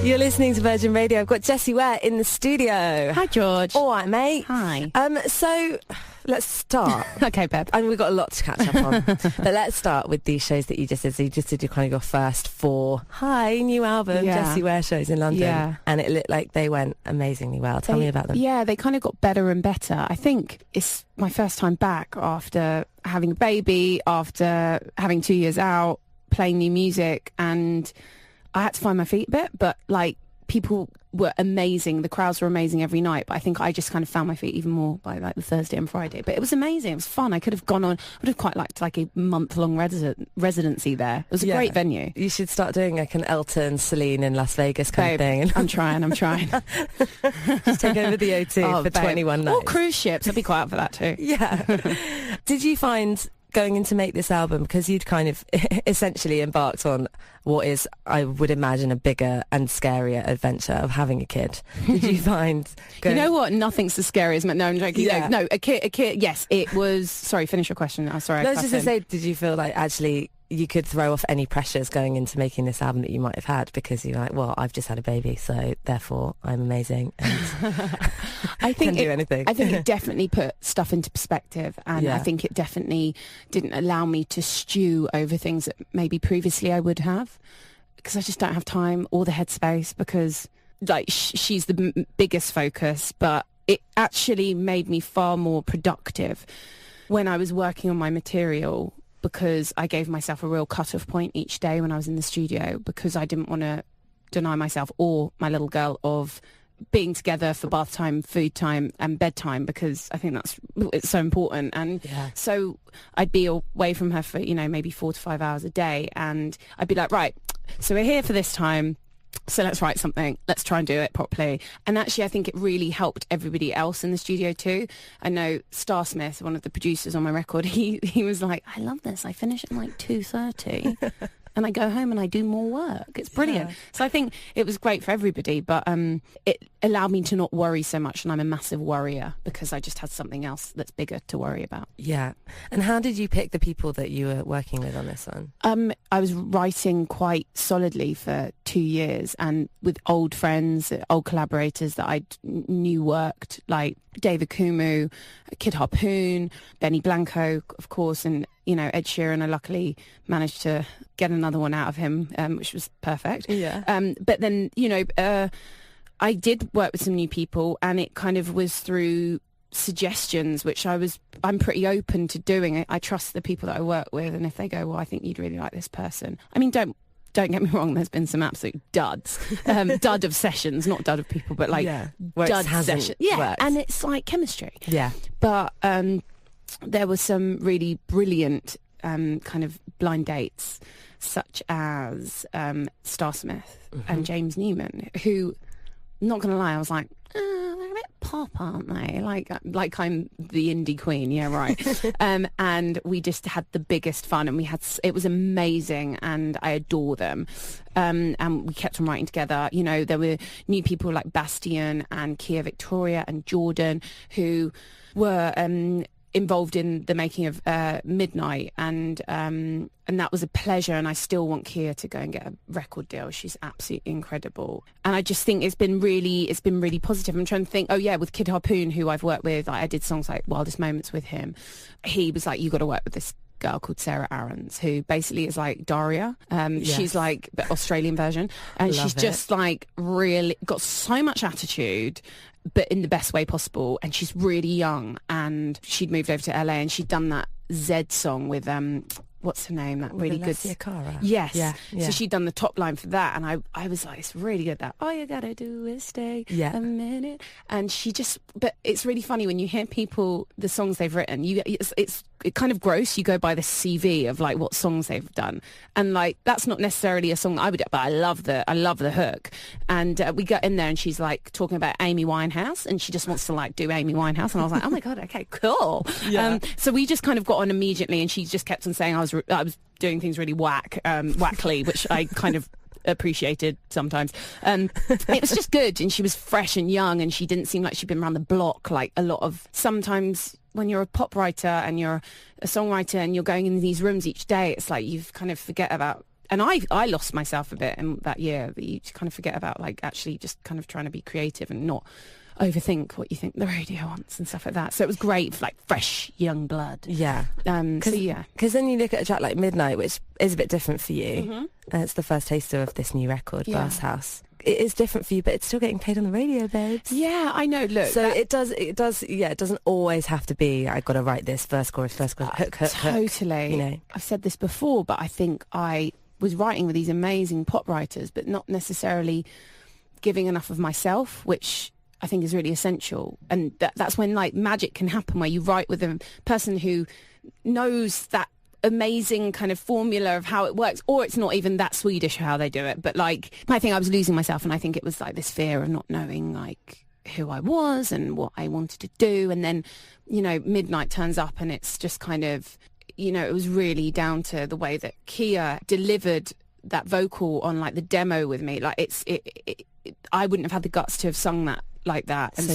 You're listening to Virgin Radio. I've got Jessie Ware in the studio. Hi, George. All right, mate. Hi. So let's start. Okay, Pep. And we've got a lot to catch up on. But let's start with these shows that you just did. So you just did your kind of your first 4 new album, Jessie Ware shows in London. Yeah. And it looked like they went amazingly well. Tell me about them. Yeah, they kind of got better and better. I think it's my first time back after having a baby, after having 2 years out, playing new music, and I had to find my feet a bit, but like people were amazing. The crowds were amazing every night, but I think I just kind of found my feet even more by like the Thursday and Friday. But it was amazing. It was fun. I could have gone on. I would have quite liked like a month-long residency there. It was a great venue. You should start doing like an Elton, Celine in Las Vegas kind of thing. I'm trying. Just take over the O2 for 21 nights. Or cruise ships. I'd be quite up for that too. Yeah. Did you find going in to make this album, because you'd kind of essentially embarked on what is, I would imagine, a bigger and scarier adventure of having a kid. Did you find... You know what? Nothing's as scary as... No, I'm joking. Yeah. No, a kid, yes, it was... Sorry, finish your question. I'm sorry. I was just going to say, did you feel like actually you could throw off any pressures going into making this album that you might have had, because you're like, well, I've just had a baby, so therefore I'm amazing and I think can do anything. I think it definitely put stuff into perspective, and I think it definitely didn't allow me to stew over things that maybe previously I would have, because I just don't have time or the headspace, because like she's the biggest focus, but it actually made me far more productive when I was working on my material, because I gave myself a real cut-off point each day when I was in the studio, because I didn't want to deny myself or my little girl of being together for bath time, food time and bedtime, because I think it's so important. And so I'd be away from her for, maybe 4 to 5 hours a day, and I'd be like, right, so we're here for this time, so let's write something, let's try and do it properly. And actually I think it really helped everybody else in the studio too. I know Star Smith, one of the producers on my record, he was like, I love this, I finish at like 2:30 and I go home and I do more work. It's brilliant. So I think it was great for everybody, but it allowed me to not worry so much, and I'm a massive worrier because I just had something else that's bigger to worry about. Yeah. And how did you pick the people that you were working with on this one? I was writing quite solidly for 2 years, and with old friends, old collaborators that I knew worked, like David Kumu, Kid Harpoon, Benny Blanco, of course, and Ed Sheeran. I luckily managed to get another one out of him, which was perfect. Yeah. But then I did work with some new people, and it kind of was through suggestions, which I'm pretty open to doing. I trust the people that I work with, and if they go, well, I think you'd really like this person. I mean, don't get me wrong, there's been some absolute duds. Dud of sessions, not dud of people, but like dud sessions. Yeah, worked. And it's like chemistry. Yeah. But there were some really brilliant kind of blind dates, such as Star Smith and James Newman, who, not going to lie, I was like, they're a bit pop, aren't they? Like I'm the indie queen, yeah, right. And we just had the biggest fun, and it was amazing, and I adore them. And we kept on writing together. There were new people like Bastian and Kia Victoria and Jordan, who were involved in the making of Midnight, and that was a pleasure, and I still want Kia to go and get a record deal. She's absolutely incredible, and I just think it's been really positive. I'm trying to think, with Kid Harpoon, who I've worked with, I did songs like Wildest Moments with him. He was like, you got to work with this girl called Sarah Aarons, who basically is like Daria. She's like the Australian version, and she's just like really got so much attitude, but in the best way possible. And she's really young, and she'd moved over to LA, and she'd done that Zed song with what's her name, that really good Cara. Yes. Yeah. So she'd done the top line for that, and I was like, it's really good, that all you gotta do is stay a minute. And she just, but it's really funny when you hear people, the songs they've written, it's kind of gross. You go by the CV of like what songs they've done, and like that's not necessarily a song that I would do, but I love the hook. And we got in there, and she's like talking about Amy Winehouse, and she just wants to like do Amy Winehouse, and I was like, oh my god, okay, cool. So we just kind of got on immediately, and she just kept on saying I was doing things really wackly, which I kind of appreciated sometimes. It was just good, and she was fresh and young, and she didn't seem like she'd been around the block like a lot of, sometimes when you're a pop writer and you're a songwriter and you're going in these rooms each day, it's like you kind of forget about and I lost myself a bit in that year. That you kind of forget about like actually just kind of trying to be creative and not overthink what you think the radio wants and stuff like that. So it was great for like fresh young blood. Yeah. Because then you look at a track like Midnight, which is a bit different for you. It's the first taster of this new record, Glass House. It is different for you, but it's still getting played on the radio, babes. Yeah, I know. Look, so it does. Yeah, it doesn't always have to be. I've got to write this first chorus, hook. Totally. You know, I've said this before, but I think I was writing with these amazing pop writers, but not necessarily giving enough of myself, which I think is really essential. And that's when like magic can happen, where you write with a person who knows that amazing kind of formula of how it works, or it's not even that Swedish how they do it, but like I think I was losing myself, and I think it was like this fear of not knowing like who I was and what I wanted to do. And then, you know, Midnight turns up and it's just kind of, you know, it was really down to the way that Kia delivered that vocal on like the demo with me. Like I wouldn't have had the guts to have sung that like that. And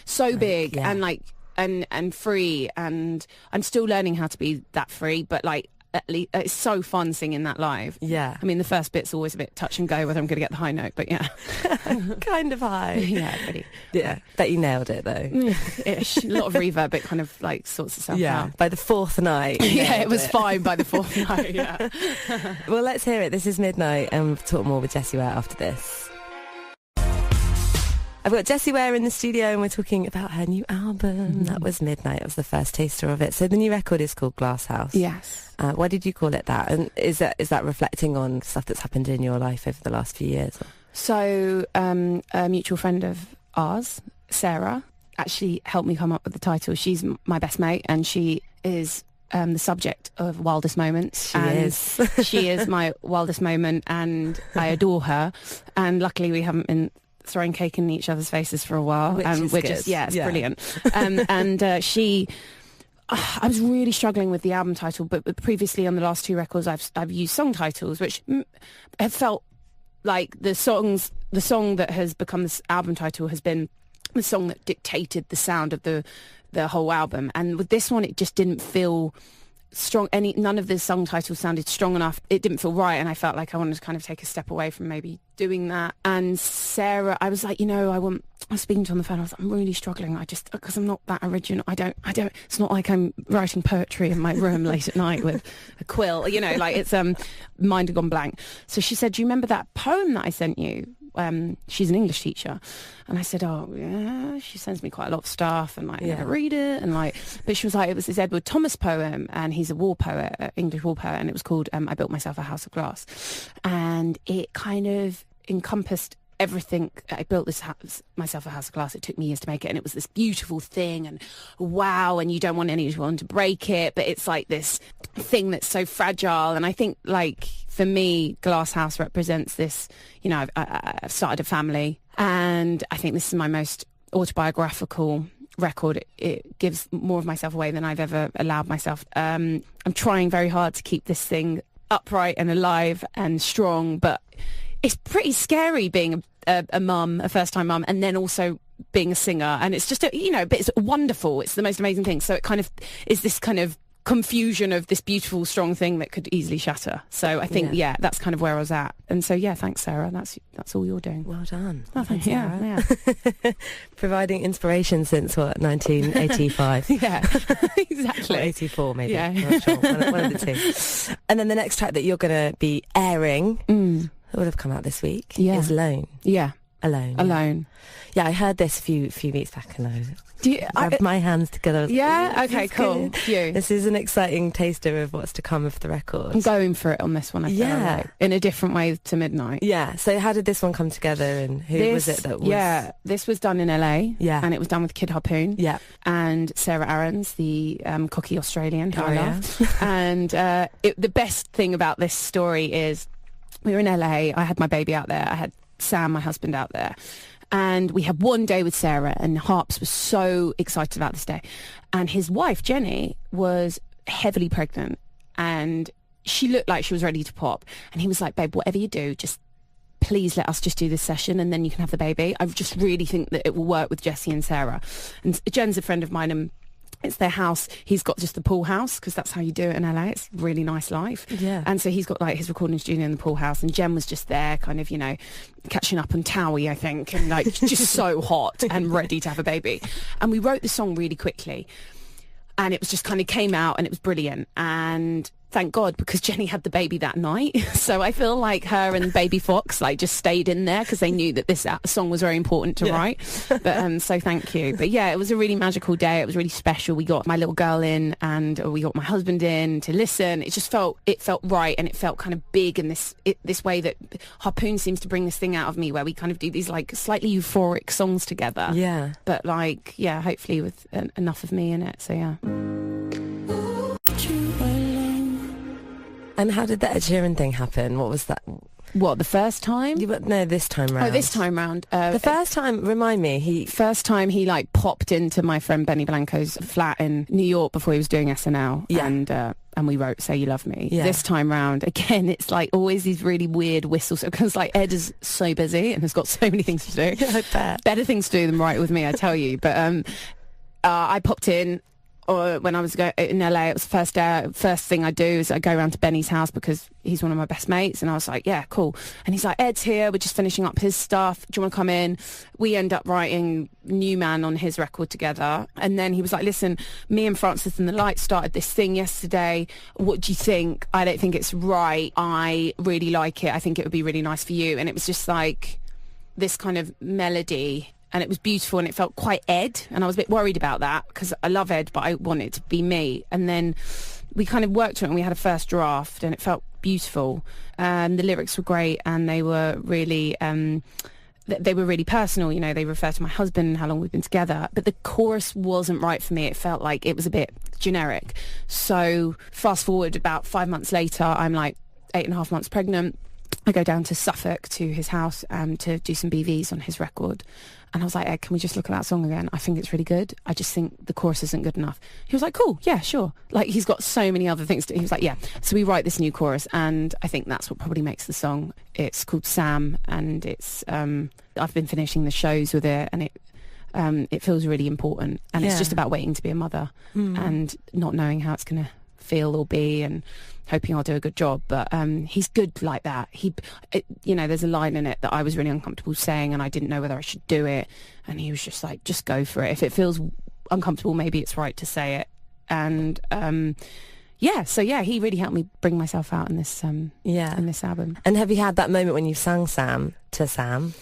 so big yeah. and like and free, and I'm still learning how to be that free, but like at least it's so fun singing that live. Yeah. I mean, the first bit's always a bit touch and go whether I'm going to get the high note, but yeah. Kind of high. Yeah, pretty. Yeah. Bet you nailed it though. Ish. A lot of reverb, it kind of like sorts itself out. By the fourth night. Yeah, it was fine by the fourth night, yeah. Well, let's hear it. This is Midnight, and we'll talk more with Jessie Ware after this. I've got Jessie Ware in the studio and we're talking about her new album. That was Midnight. It was the first taster of it. So the new record is called Glass House. Yes. Why did you call it that? And is that reflecting on stuff that's happened in your life over the last few years? So a mutual friend of ours, Sarah, actually helped me come up with the title. She's my best mate, and she is the subject of Wildest Moments. She is my wildest moment, and I adore her. And luckily we haven't been throwing cake in each other's faces for a while, and we're just brilliant. And I was really struggling with the album title, but previously on the last two records I've used song titles, which have felt like the song that has become this album title has been the song that dictated the sound of the whole album. And with this one, it just didn't feel strong. None of the song titles sounded strong enough. It didn't feel right, and I felt like I wanted to kind of take a step away from maybe doing that. And Sarah, I was like, I was speaking to her on the phone. I was like, I'm really struggling. Because I'm not that original. I don't. It's not like I'm writing poetry in my room late at night with a quill. Like it's mind had gone blank. So she said, "Do you remember that poem that I sent you?" She's an English teacher, and I said, "Oh yeah." She sends me quite a lot of stuff, and I never read it, and but she was like, it was this Edward Thomas poem, and he's a war poet, English war poet, and it was called "I Built Myself a House of Glass," and it kind of encompassed everything. I built myself a house of glass. It took me years to make it, and it was this beautiful thing, and wow, and you don't want anyone to break it, but it's like this thing that's so fragile. And I think, like, for me, Glass House represents this. I've started a family, and I think this is my most autobiographical record. It gives more of myself away than I've ever allowed myself. I'm trying very hard to keep this thing upright and alive and strong, but it's pretty scary being a mum, a first-time mum, and then also being a singer. And it's just, but it's wonderful. It's the most amazing thing. So it kind of is this kind of confusion of this beautiful, strong thing that could easily shatter. So I think, that's kind of where I was at. And so, thanks, Sarah. That's all you're doing. Well done. Oh, thanks, yeah. Providing inspiration since, 1985? Yeah, exactly. Or 84, maybe. Yeah. I'm not sure. One of the two. And then the next track that you're going to be airing, that would have come out this week, is Alone. Yeah. Alone. Yeah, I heard this a few weeks back, and I grabbed my hands together. Yeah? Okay, cool. This is an exciting taster of what's to come of the record. I'm going for it on this one, I feel like, in a different way to Midnight. Yeah, so how did this one come together, and who was it that was... Yeah, this was done in LA, and it was done with Kid Harpoon, and Sarah Aarons, the cocky Australian who I love. And the best thing about this story is we were in LA, I had my baby out there, I had Sam, my husband, out there, and we had one day with Sarah, and Harps was so excited about this day, and his wife Jenny was heavily pregnant, and she looked like she was ready to pop, and he was like, "Babe, whatever you do, just please let us just do this session, and then you can have the baby. I just really think that it will work with Jessie and Sarah." And Jen's a friend of mine, and It's their house. He's got just the pool house because that's how you do it in LA. It's a really nice life. Yeah. And so he's got like his recording studio in the pool house, and Jen was just there kind of, catching up on Towie, I think, and like just so hot and ready to have a baby. And we wrote the song really quickly, and it was just kind of came out, and it was brilliant. And thank God, because Jenny had the baby that night. So I feel like her and Baby Fox like just stayed in there because they knew that this song was very important to write. But so thank you. But yeah, it was a really magical day. It was really special. We got my little girl in, and we got my husband in to listen. It just felt right, and it felt kind of big in this way that Harpoon seems to bring this thing out of me where we kind of do these like slightly euphoric songs together. Yeah. But like, yeah, hopefully with enough of me in it. So yeah. And how did the Ed Sheeran thing happen? What was that? What, the first time? No, this time round. Oh, this time round. The first time, remind me, First time he like popped into my friend Benny Blanco's flat in New York before he was doing SNL. Yeah. And we wrote Say You Love Me. Yeah. This time round, again, it's like always these really weird whistles. Because like Ed is so busy and has got so many things to do. I bet. Better things to do than write with me, I tell you. But I popped in. Or when I was in LA, it was the first thing I do is I go around to Benny's house because he's one of my best mates, and I was like, yeah, cool. And he's like, Ed's here, we're just finishing up his stuff, do you want to come in? We end up writing New Man on his record together, and then he was like, listen, me and Francis and the Lights started this thing yesterday, what do you think? I don't think it's right, I really like it, I think it would be really nice for you. And it was just like this kind of melody, and it was beautiful, and it felt quite Ed, and I was a bit worried about that because I love Ed, but I want it to be me. And then we kind of worked on it, and we had a first draft, and it felt beautiful. The lyrics were great, and they were really personal. They refer to my husband and how long we've been together, but the chorus wasn't right for me. It felt like it was a bit generic. So fast forward about 5 months later, I'm like 8.5 months pregnant. I go down to Suffolk to his house to do some BVs on his record. And I was like, Ed, can we just look at that song again? I think it's really good. I just think the chorus isn't good enough. He was like, cool, yeah, sure. Like, he's got so many other things to do. He was like, yeah. So we write this new chorus, and I think that's what probably makes the song. It's called Sam, and it's I've been finishing the shows with it, and it feels really important. And it's just about waiting to be a mother and not knowing how it's going to feel or be, and hoping I'll do a good job. But he's good like that. There's a line in it that I was really uncomfortable saying, and I didn't know whether I should do it, and he was just like, just go for it. If it feels uncomfortable, maybe it's right to say it. And he really helped me bring myself out in this in this album. And have you had that moment when you sang Sam to Sam?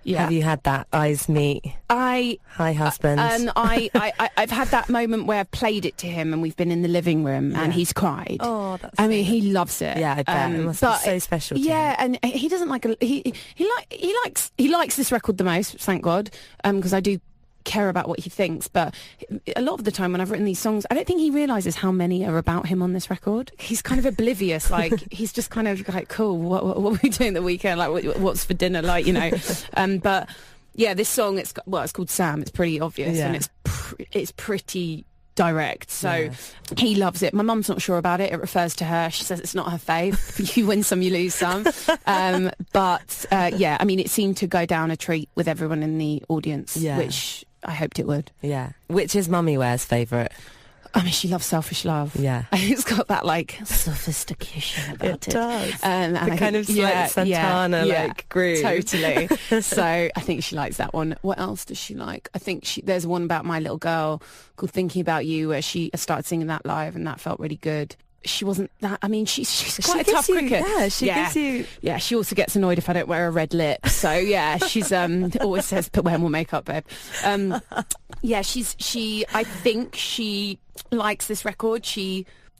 Yeah. Have you had that eyes meet? Hi, husband. And I've had that moment where I've played it to him, and we've been in the living room, and he's cried. Oh, that's. I mean, he loves it. Yeah, I bet it must be so special. To him. And he doesn't like he likes this record the most. Thank God, because I do care about what he thinks, but a lot of the time when I've written these songs, I don't think he realizes how many are about him on this record. He's kind of oblivious. Like, he's just kind of like, cool, what are we doing the weekend, like what's for dinner, like, but yeah, this song, it's called Sam. It's pretty obvious, and it's pretty direct, so he loves it. My mum's not sure about it. It refers to her. She says it's not her fave. You win some, you lose some. But I mean, it seemed to go down a treat with everyone in the audience, which I hoped it would. Yeah. Which is Mummy Ware's favourite? I mean, she loves Selfish Love. Yeah. It's got that, like, sophistication about it. It does. And the kind of like Santana, like, groove. Totally. So I think she likes that one. What else does she like? I think there's one about my little girl called Thinking About You, where she started singing that live, and that felt really good. She wasn't that. I mean, she's quite a tough cricket. Yeah, she gives you. Yeah, she also gets annoyed if I don't wear a red lip. So yeah, she's always says, "Put wear more makeup, babe." I think she likes this record.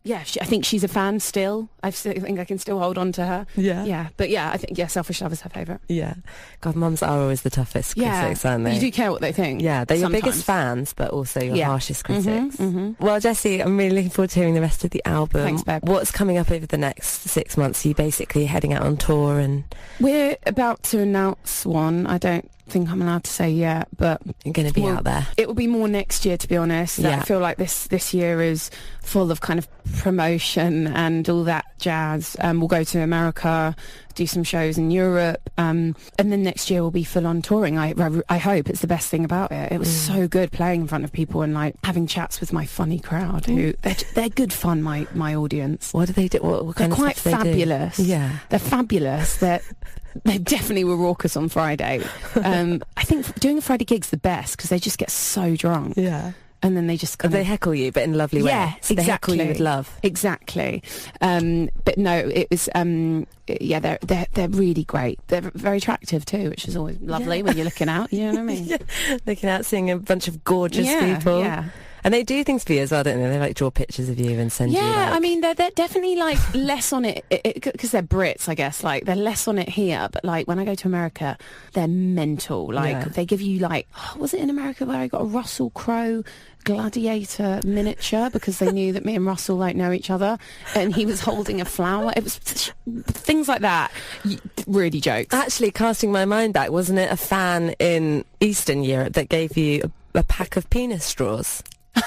I think she's a fan still. I think I can still hold on to her. Yeah. But I think Selfish Love is her favourite. Yeah. God, mums are always the toughest critics, aren't they? You do care what they think. Yeah, they're your biggest fans, but also your harshest critics. Well, Jessie, I'm really looking forward to hearing the rest of the album. Thanks, babe. What's coming up over the next 6 months? Are you basically heading out on tour? And we're about to announce one. I don't think I'm allowed to say yet, but you're going to be out there. It will be more next year, to be honest. Yeah. I feel like this year is full of kind of promotion and all that jazz. We'll go to America, do some shows in Europe, and then next year we'll be full on touring. I hope. It's the best thing about it. It was so good playing in front of people and like having chats with my funny crowd. Who they're good fun. My audience. What do they do? What kind they're of quite stuff do they fabulous. do? Yeah, they're fabulous. They definitely were raucous on Friday. I think doing a Friday gig's the best because they just get so drunk. Yeah. And then they just they heckle you, but in a lovely way. Yeah, so exactly. They heckle you with love. Exactly. But no, it was. They're really great. They're very attractive too, which is always lovely when you're looking out. You know what I mean? Looking out, seeing a bunch of gorgeous people. Yeah. And they do things for you as well, don't they? They like draw pictures of you and send you. Yeah, I mean they're definitely like less on it because they're Brits, I guess. Like they're less on it here, but like when I go to America, they're mental. Like they give you like, was it in America where I got a Russell Crowe gladiator miniature because they knew that me and Russell like know each other, and he was holding a flower. It was things like that. Really jokes. Actually, casting my mind back, wasn't it a fan in Eastern Europe that gave you a pack of penis straws?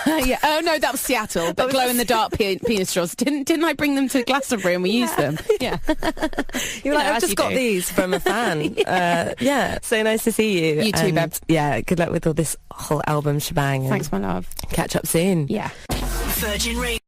Yeah. Oh no, that was Seattle. But glow in the dark penis straws. Didn't I bring them to Glastonbury and we used them? Yeah. You're like, I've just got these from a fan. Yeah. So nice to see you. You too, Beb. Yeah. Good luck with all this whole album shebang. Thanks, my love. Catch up soon. Yeah. Virgin Radio.